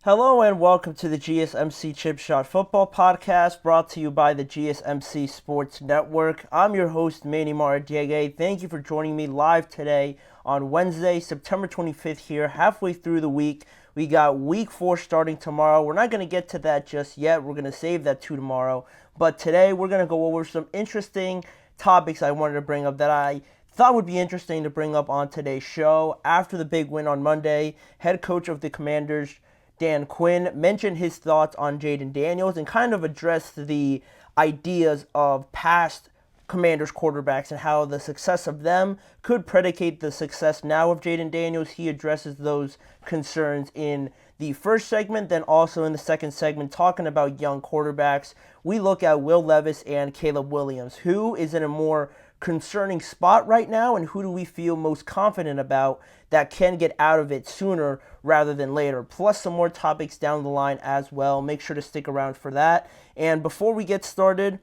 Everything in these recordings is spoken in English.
Hello and welcome to the GSMC Chip Shot Football Podcast, brought to you by the GSMC Sports Network. I'm your host, Manny Maradiege. Thank you for joining me live today on Wednesday, September 25th here, halfway through the week. We got week 4 starting tomorrow. We're not going to get to that just yet. We're going to save that to tomorrow. But today we're going to go over some interesting topics I wanted to bring up that I thought would be interesting to bring up on today's show. After the big win on Monday, head coach of the Commanders, Dan Quinn, mentioned his thoughts on Jayden Daniels and kind of addressed the ideas of past Commanders quarterbacks and how the success of them could predicate the success now of Jayden Daniels. He addresses those concerns in the first segment, then also in the second segment, talking about young quarterbacks. We look at Will Levis and Caleb Williams. Who is in a more concerning spot right now, and who do we feel most confident about that can get out of it sooner rather than later? Plus some more topics down the line as well. Make sure to stick around for that. And before we get started,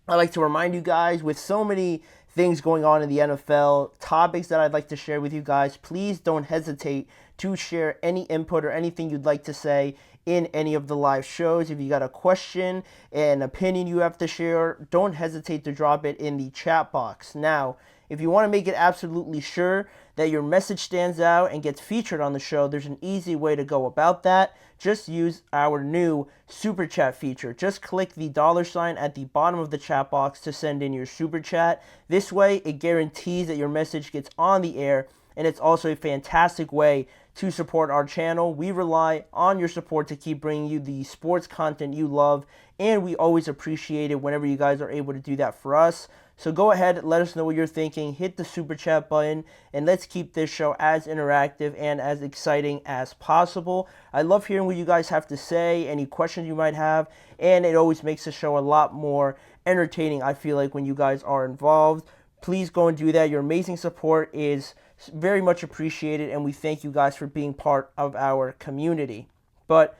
I'd like to remind you guys, with so many things going on in the NFL, topics that I'd like to share with you guys, please don't hesitate to share any input or anything you'd like to say in any of the live shows. If you got a question, an opinion you have to share, don't hesitate to drop it in the chat box. Now, if you want to make it absolutely sure that your message stands out and gets featured on the show, there's an easy way to go about that. Just use our new super chat feature. Just click the $ at the bottom of the chat box to send in your super chat. This way, it guarantees that your message gets on the air, and it's also a fantastic way to support our channel. We rely on your support to keep bringing you the sports content you love, and we always appreciate it whenever you guys are able to do that for us. So go ahead, let us know what you're thinking, hit the super chat button, and let's keep this show as interactive and as exciting as possible. I love hearing what you guys have to say, any questions you might have, and it always makes the show a lot more entertaining, I feel like, when you guys are involved. Please go and do that. Your amazing support is very much appreciated, and we thank you guys for being part of our community. But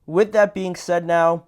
with that being said, now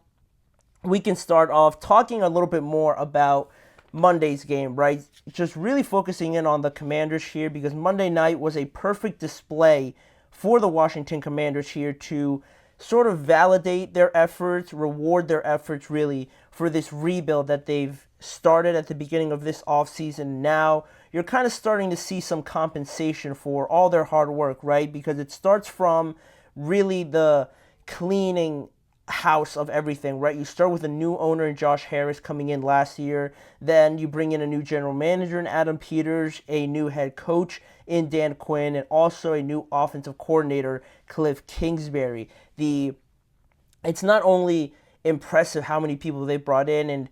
we can start off talking a little bit more about Monday's game, right? Just really focusing in on the Commanders here, because Monday night was a perfect display for the Washington Commanders here to sort of validate their efforts, reward their efforts really for this rebuild that they've started at the beginning of this offseason. Now you're kind of starting to see some compensation for all their hard work, right? Because it starts from really the cleaning house of everything, right? You start with a new owner in Josh Harris coming in last year. Then you bring in a new general manager in Adam Peters, a new head coach in Dan Quinn, and also a new offensive coordinator, Cliff Kingsbury. It's not only impressive how many people they brought in and,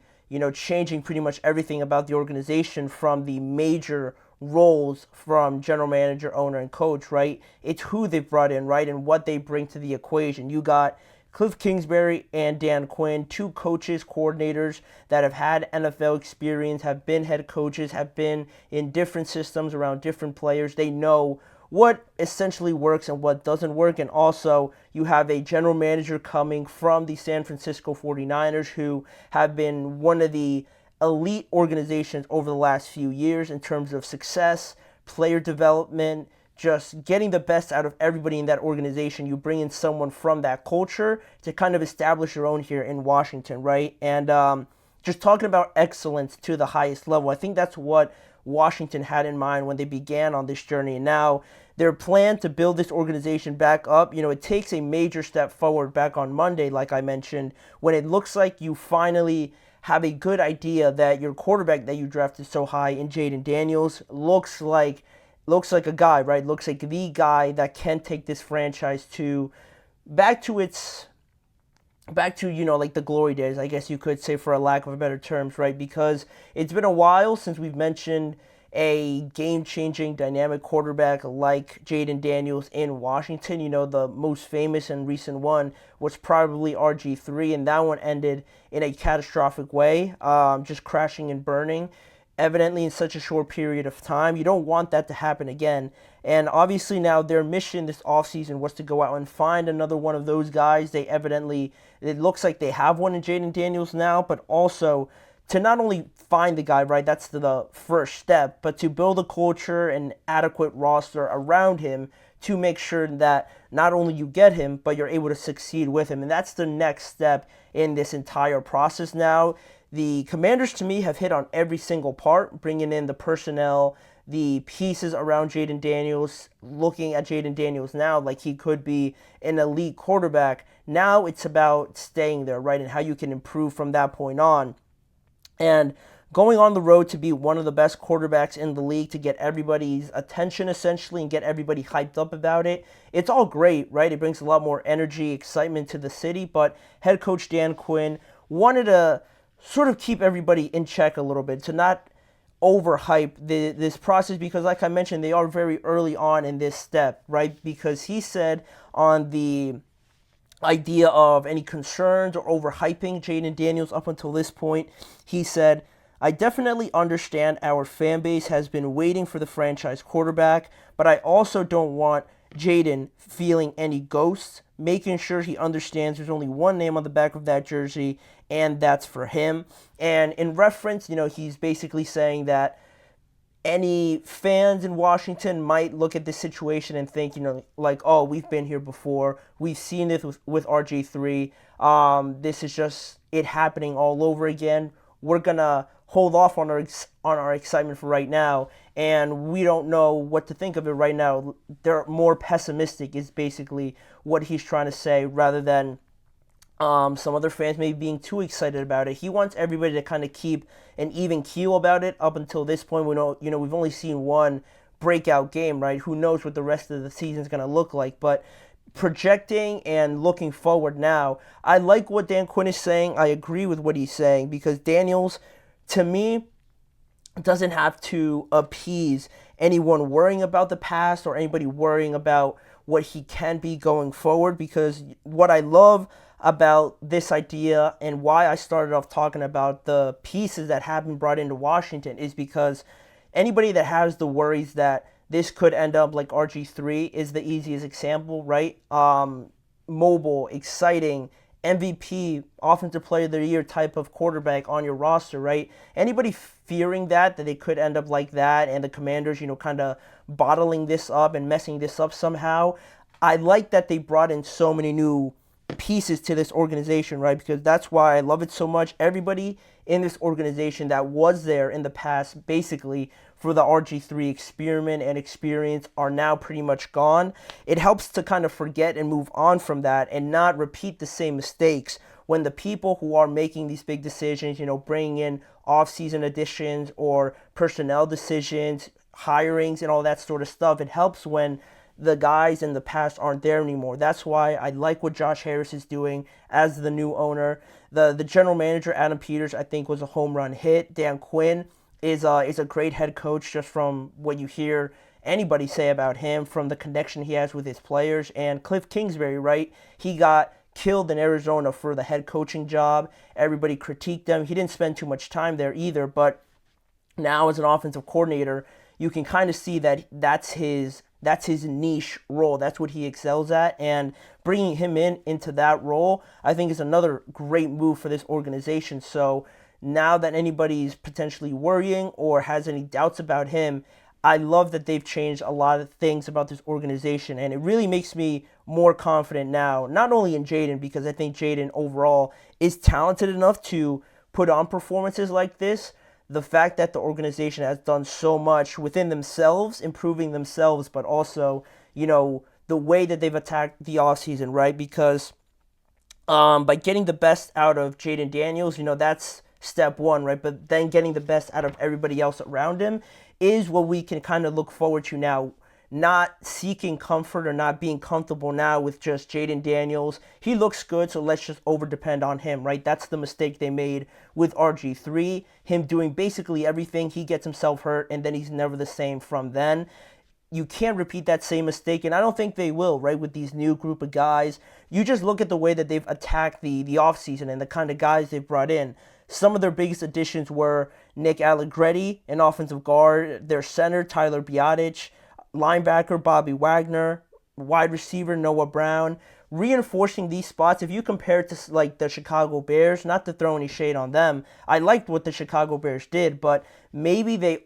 changing pretty much everything about the organization from the major roles from general manager, owner, and coach, right? It's who they brought in, right? And what they bring to the equation. You got Cliff Kingsbury and Dan Quinn, two coaches, coordinators that have had NFL experience, have been head coaches, have been in different systems around different players. They know what essentially works and what doesn't work. And also, you have a general manager coming from the San Francisco 49ers, who have been one of the elite organizations over the last few years in terms of success, player development, just getting the best out of everybody in that organization. You bring in someone from that culture to kind of establish your own here in Washington, right? And just talking about excellence to the highest level, I think that's what Washington had in mind when they began on this journey. And now their plan to build this organization back up, it takes a major step forward back on Monday, like I mentioned, when it looks like you finally have a good idea that your quarterback that you drafted so high in Jayden Daniels looks like a guy, right? Looks like the guy that can take this franchise back to like the glory days, I guess you could say, for a lack of better terms, right? Because it's been a while since we've mentioned a game-changing, dynamic quarterback like Jayden Daniels in Washington. The most famous and recent one was probably RG3, and that one ended in a catastrophic way, just crashing and burning, evidently in such a short period of time. You don't want that to happen again. And obviously now their mission this offseason was to go out and find another one of those guys. It looks like they have one in Jayden Daniels now, but also to not only find the guy, right, that's the first step, but to build a culture and adequate roster around him to make sure that not only you get him, but you're able to succeed with him. And that's the next step in this entire process now. The Commanders, to me, have hit on every single part, bringing in the personnel, the pieces around Jayden Daniels, looking at Jayden Daniels now like he could be an elite quarterback. Now it's about staying there, right, and how you can improve from that point on. And going on the road to be one of the best quarterbacks in the league, to get everybody's attention essentially and get everybody hyped up about it. It's all great, right? It brings a lot more energy, excitement to the city, but head coach Dan Quinn wanted to sort of keep everybody in check a little bit, to not overhype this process, because like I mentioned, they are very early on in this step, right? Because he said on the idea of any concerns or overhyping Jayden Daniels up until this point, he said, I definitely understand our fan base has been waiting for the franchise quarterback, but I also don't want Jayden feeling any ghosts, making sure he understands there's only one name on the back of that jersey, and that's for him. And in reference, he's basically saying that any fans in Washington might look at this situation and think, like, oh, we've been here before. We've seen this with RG3. This is just it happening all over again. We're going to hold off on our excitement for right now, and we don't know what to think of it right now. They're more pessimistic is basically what he's trying to say, rather than some other fans maybe being too excited about it. He wants everybody to kind of keep an even keel about it. Up until this point, we know, we've only seen one breakout game, right? Who knows what the rest of the season is going to look like? But projecting and looking forward now, I like what Dan Quinn is saying. I agree with what he's saying, because Daniels, to me, doesn't have to appease anyone worrying about the past or anybody worrying about what he can be going forward. Because what I love about this idea and why I started off talking about the pieces that have been brought into Washington is because anybody that has the worries that this could end up like RG3 is the easiest example, right? Mobile, exciting, MVP, offensive player of the year type of quarterback on your roster, right? Anybody fearing that they could end up like that, and the Commanders, kind of bottling this up and messing this up somehow. I like that they brought in so many new pieces to this organization, right? Because that's why I love it so much. Everybody in this organization that was there in the past, basically, for the RG3 experiment and experience, are now pretty much gone. It helps to kind of forget and move on from that and not repeat the same mistakes when the people who are making these big decisions, bringing in off-season additions or personnel decisions, hirings, and all that sort of stuff. It helps when the guys in the past aren't there anymore. That's why I like what Josh Harris is doing as the new owner. The general manager, Adam Peters, I think was a home run hit. Dan Quinn is a great head coach, just from what you hear anybody say about him, from the connection he has with his players. And Cliff Kingsbury, right? He got killed in Arizona for the head coaching job. Everybody critiqued him. He didn't spend too much time there either, but now as an offensive coordinator, you can kind of see that that's his niche role. That's what he excels at, and bringing him into that role, I think, is another great move for this organization. So now that anybody's potentially worrying or has any doubts about him, I love that they've changed a lot of things about this organization, and it really makes me more confident now, not only in Jayden, because I think Jayden overall is talented enough to put on performances like this. The fact that the organization has done so much within themselves, improving themselves, but also, the way that they've attacked the offseason, right? Because by getting the best out of Jayden Daniels, that's step one, right? But then getting the best out of everybody else around him is what we can kind of look forward to now. Not seeking comfort or not being comfortable now with just Jayden Daniels. He looks good, so let's just over-depend on him, right? That's the mistake they made with RG3. Him doing basically everything. He gets himself hurt, and then he's never the same from then. You can't repeat that same mistake, and I don't think they will, right, with these new group of guys. You just look at the way that they've attacked the offseason and the kind of guys they've brought in. Some of their biggest additions were Nick Allegretti, an offensive guard, their center, Tyler Biadasz, linebacker Bobby Wagner, wide receiver Noah Brown, reinforcing these spots. If you compare it to like the Chicago Bears, not to throw any shade on them, I liked what the Chicago Bears did, but maybe they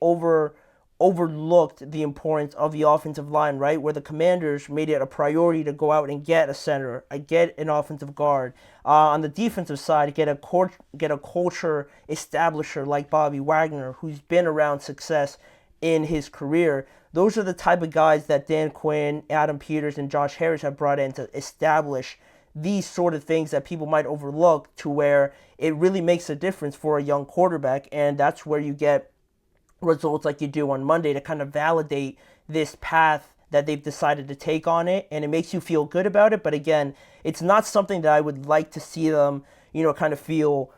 overlooked the importance of the offensive line, right? Where the Commanders made it a priority to go out and get a center, get an offensive guard. On the defensive side, get a culture establisher like Bobby Wagner, who's been around success in his career. Those are the type of guys that Dan Quinn, Adam Peters, and Josh Harris have brought in to establish these sort of things that people might overlook, to where it really makes a difference for a young quarterback. And that's where you get results like you do on Monday to kind of validate this path that they've decided to take on it, and it makes you feel good about it. But again, it's not something that I would like to see them, kind of feel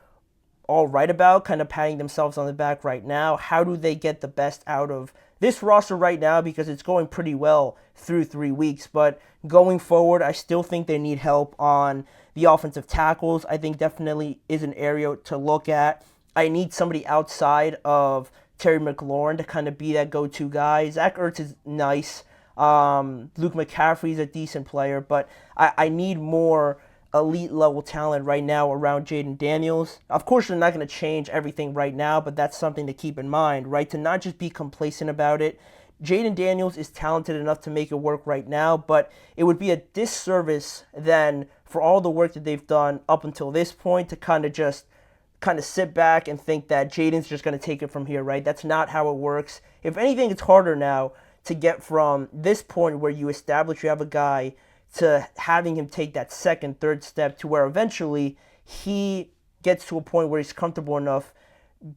all right about, kind of patting themselves on the back right now. How do they get the best out of this roster right now? Because it's going pretty well through 3 weeks, but going forward, I still think they need help on the offensive tackles. I think definitely is an area to look at. I need somebody outside of Terry McLaurin to kind of be that go-to guy. Zach Ertz is nice. Luke McCaffrey's a decent player, but I need more elite level talent right now around Jayden Daniels. Of course, they're not going to change everything right now, but that's something to keep in mind, right? To not just be complacent about it. Jayden Daniels is talented enough to make it work right now, but it would be a disservice then for all the work that they've done up until this point to kind of sit back and think that Jayden's just going to take it from here, right? That's not how it works. If anything, it's harder now to get from this point where you establish you have a guy to having him take that second, third step to where eventually he gets to a point where he's comfortable enough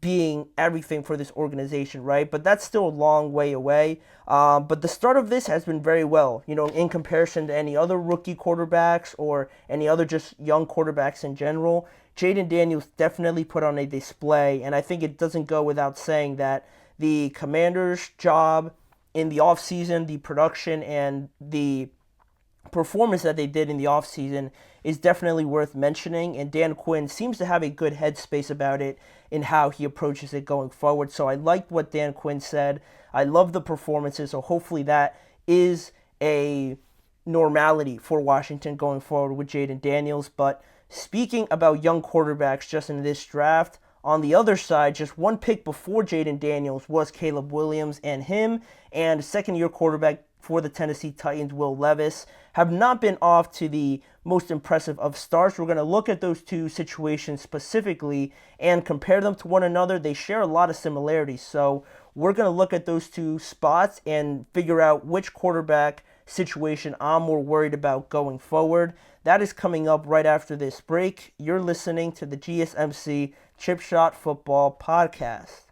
being everything for this organization, right? But that's still a long way away. But the start of this has been very well, in comparison to any other rookie quarterbacks or any other just young quarterbacks in general. Jayden Daniels definitely put on a display, and I think it doesn't go without saying that the Commanders' job in the offseason, the production and the performance that they did in the offseason is definitely worth mentioning, and Dan Quinn seems to have a good headspace about it in how he approaches it going forward. So I liked what Dan Quinn said. I love the performances, so hopefully that is a normality for Washington going forward with Jayden Daniels. But speaking about young quarterbacks just in this draft, on the other side, just one pick before Jayden Daniels was Caleb Williams, and him and second-year quarterback for the Tennessee Titans, Will Levis, have not been off to the most impressive of starts. We're going to look at those two situations specifically and compare them to one another. They share a lot of similarities, so we're going to look at those two spots and figure out which quarterback situation I'm more worried about going forward. That is coming up right after this break. You're listening to the GSMC Chip Shot Football Podcast.